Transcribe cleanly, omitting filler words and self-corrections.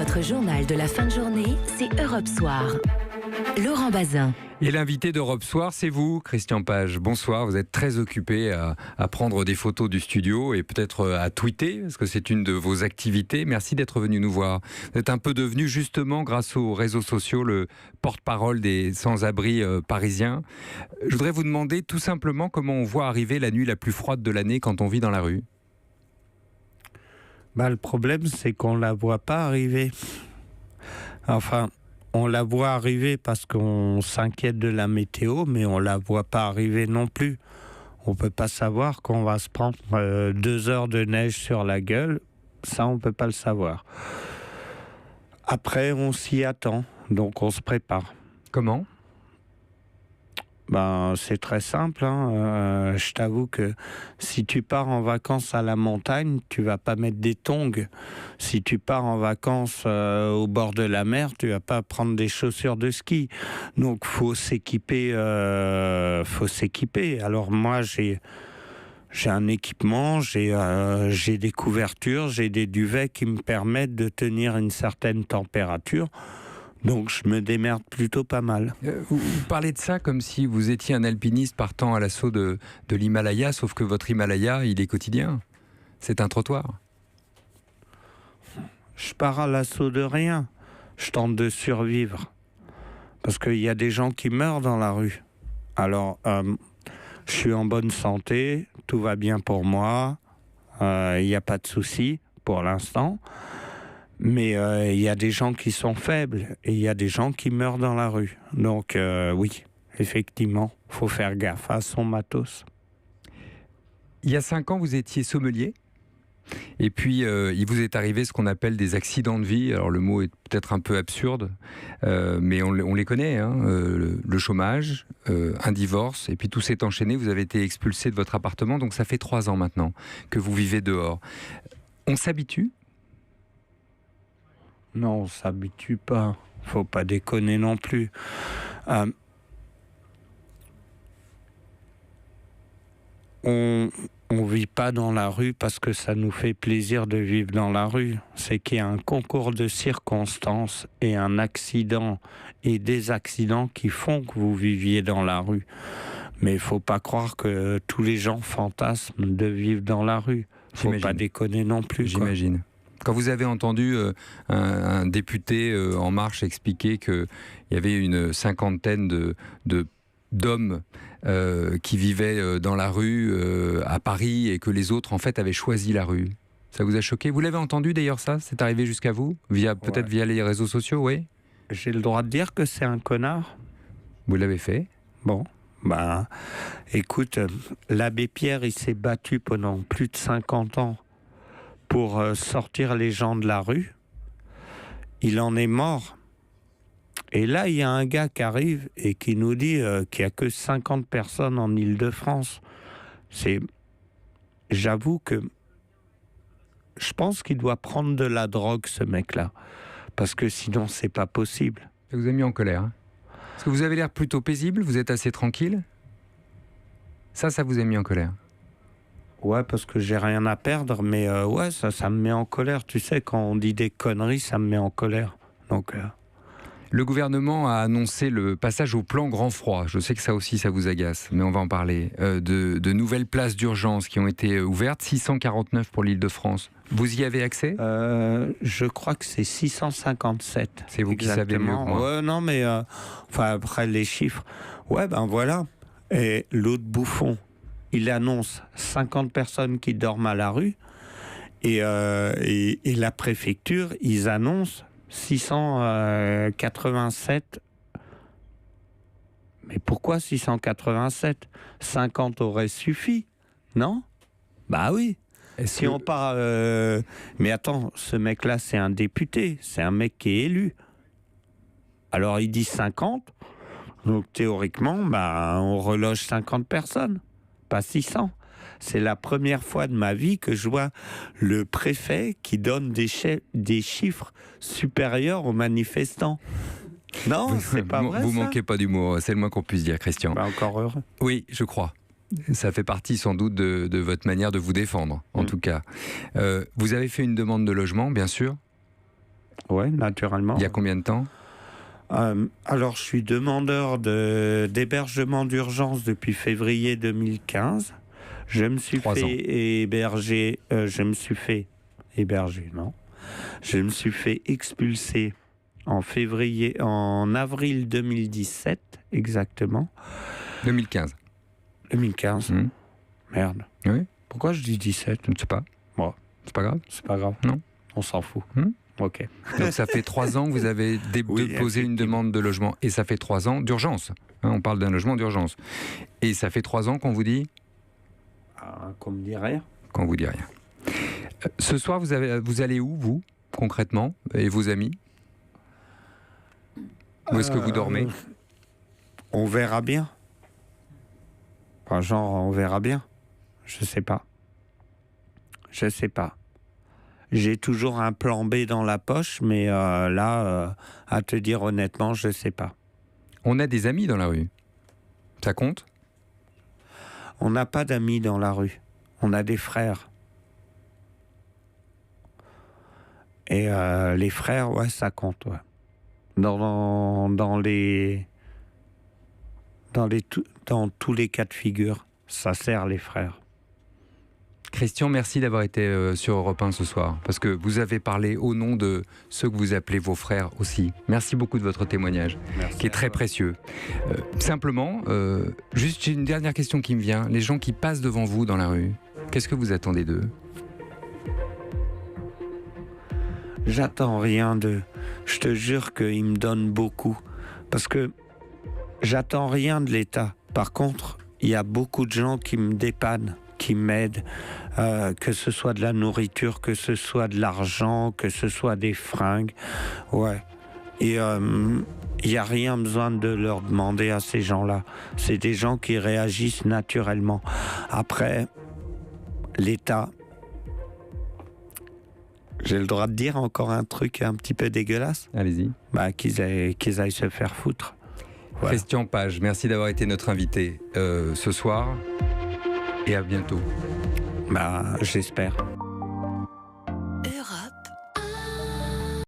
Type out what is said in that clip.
Votre journal de la fin de journée, c'est Europe Soir. Laurent Bazin. Et l'invité d'Europe Soir, c'est vous, Christian Page. Bonsoir, vous êtes très occupé à prendre des photos du studio et peut-être à tweeter, parce que c'est une de vos activités. Merci d'être venu nous voir. Vous êtes un peu devenu, justement, grâce aux réseaux sociaux, le porte-parole des sans-abri parisiens. Je voudrais vous demander tout simplement comment on voit arriver la nuit la plus froide de l'année quand on vit dans la rue. Le problème, c'est qu'on ne la voit pas arriver. Enfin, on la voit arriver parce qu'on s'inquiète de la météo, mais on ne la voit pas arriver non plus. On ne peut pas savoir qu'on va se prendre 2 heures de neige sur la gueule. Ça, on ne peut pas le savoir. Après, on s'y attend, donc on se prépare. Comment ? C'est très simple. Je t'avoue que si tu pars en vacances à la montagne, tu vas pas mettre des tongs. Si tu pars en vacances au bord de la mer, tu vas pas prendre des chaussures de ski. Donc faut s'équiper. Alors moi j'ai un équipement, j'ai des couvertures, j'ai des duvets qui me permettent de tenir une certaine température. Donc je me démerde plutôt pas mal. Vous parlez de ça comme si vous étiez un alpiniste partant à l'assaut de l'Himalaya, sauf que votre Himalaya, il est quotidien. C'est un trottoir. Je pars à l'assaut de rien. Je tente de survivre. Parce qu'il y a des gens qui meurent dans la rue. Alors, je suis en bonne santé, tout va bien pour moi, il n'y a pas de souci pour l'instant. Mais il y a des gens qui sont faibles et il y a des gens qui meurent dans la rue. Donc oui, effectivement, il faut faire gaffe à son matos. Il y a 5 ans, vous étiez sommelier. Et puis, il vous est arrivé ce qu'on appelle des accidents de vie. Alors, le mot est peut-être un peu absurde, mais on les connaît. Le chômage, un divorce, et puis tout s'est enchaîné. Vous avez été expulsé de votre appartement. Donc, ça fait 3 ans maintenant que vous vivez dehors. On s'habitue ? Non, on s'habitue pas. Faut pas déconner non plus. On vit pas dans la rue parce que ça nous fait plaisir de vivre dans la rue. C'est qu'il y a un concours de circonstances et un accident et des accidents qui font que vous viviez dans la rue. Mais il faut pas croire que tous les gens fantasment de vivre dans la rue. Faut pas déconner non plus. J'imagine. Quand vous avez entendu un député En Marche expliquer qu'il y avait une 50aine d'hommes qui vivaient dans la rue à Paris et que les autres en fait avaient choisi la rue, ça vous a choqué ? Vous l'avez entendu d'ailleurs ça ? C'est arrivé jusqu'à vous ? Peut-être via les réseaux sociaux, oui ? J'ai le droit de dire que c'est un connard ? Vous l'avez fait ? Bon, écoute, l'abbé Pierre, il s'est battu pendant plus de 50 ans pour sortir les gens de la rue. Il en est mort. Et là, il y a un gars qui arrive et qui nous dit qu'il n'y a que 50 personnes en Île-de-France. J'avoue que je pense qu'il doit prendre de la drogue, ce mec-là. Parce que sinon, c'est pas possible. Ça vous a mis en colère, Parce que vous avez l'air plutôt paisible, vous êtes assez tranquille. Ça vous a mis en colère. Ouais, parce que j'ai rien à perdre, mais ça me met en colère. Tu sais, quand on dit des conneries, ça me met en colère. Donc, Le gouvernement a annoncé le passage au plan grand froid. Je sais que ça aussi, ça vous agace, mais on va en parler. De nouvelles places d'urgence qui ont été ouvertes, 649 pour l'Île-de-France. Vous y avez accès ? Je crois que c'est 657. C'est vous qui savez mieux que moi. Ouais, non, mais après les chiffres. Ouais, voilà. Et l'autre bouffon, il annonce 50 personnes qui dorment à la rue et la préfecture, ils annoncent 687. Mais pourquoi 687 ? 50 aurait suffi, non ? Oui. Si on part... Mais attends, ce mec-là, c'est un député, c'est un mec qui est élu. Alors il dit 50, donc théoriquement, on reloge 50 personnes. Pas 600. C'est la première fois de ma vie que je vois le préfet qui donne des chiffres supérieurs aux manifestants. Non, c'est pas vrai. Vous ça manquez pas d'humour, c'est le moins qu'on puisse dire, Christian. Encore heureux. Oui, je crois. Ça fait partie sans doute de votre manière de vous défendre, en tout cas. Vous avez fait une demande de logement, bien sûr ? Ouais, naturellement. Il y a combien de temps? Alors, je suis demandeur d'hébergement d'urgence depuis février 2015. Je me suis 3 ans. fait héberger. Je me suis fait expulser en avril 2017, exactement. 2015. 2015. Mmh. Merde. Oui, Pourquoi je dis 17? je ne sais pas. Bon. C'est pas grave. C'est pas grave. Non. On s'en fout. Ok. Donc ça fait 3 ans que vous avez Oui, déposé une demande de logement. Et ça fait 3 ans d'urgence. Hein, on parle d'un logement d'urgence. Et ça fait 3 ans qu'on vous dit? Qu'on me dit rien. Qu'on vous dit rien. Ce soir, vous allez où, vous, concrètement? Et vos amis? Où est-ce que vous dormez? On verra bien. Enfin, genre, on verra bien. Je sais pas. J'ai toujours un plan B dans la poche, mais là, à te dire honnêtement, je sais pas. On a des amis dans la rue. Ça compte? On n'a pas d'amis dans la rue. On a des frères. Et les frères, ouais, ça compte, ouais. Dans tous les cas de figure, ça sert les frères. Christian, merci d'avoir été sur Europe 1 ce soir, parce que vous avez parlé au nom de ceux que vous appelez vos frères aussi. Merci beaucoup de votre témoignage, Merci qui est très précieux. Simplement, juste j'ai une dernière question qui me vient. Les gens qui passent devant vous dans la rue, qu'est-ce que vous attendez d'eux? J'attends rien d'eux. Je te jure qu'ils me donnent beaucoup. Parce que j'attends rien de l'État. Par contre, il y a beaucoup de gens qui me dépannent, qui m'aident, que ce soit de la nourriture, que ce soit de l'argent, que ce soit des fringues. Ouais. Et il n'y a rien besoin de leur demander à ces gens-là. C'est des gens qui réagissent naturellement. Après, l'État... J'ai le droit de dire encore un truc un petit peu dégueulasse? Allez-y. Qu'ils aillent se faire foutre. Voilà. Christian Page, merci d'avoir été notre invité ce soir et à bientôt. J'espère.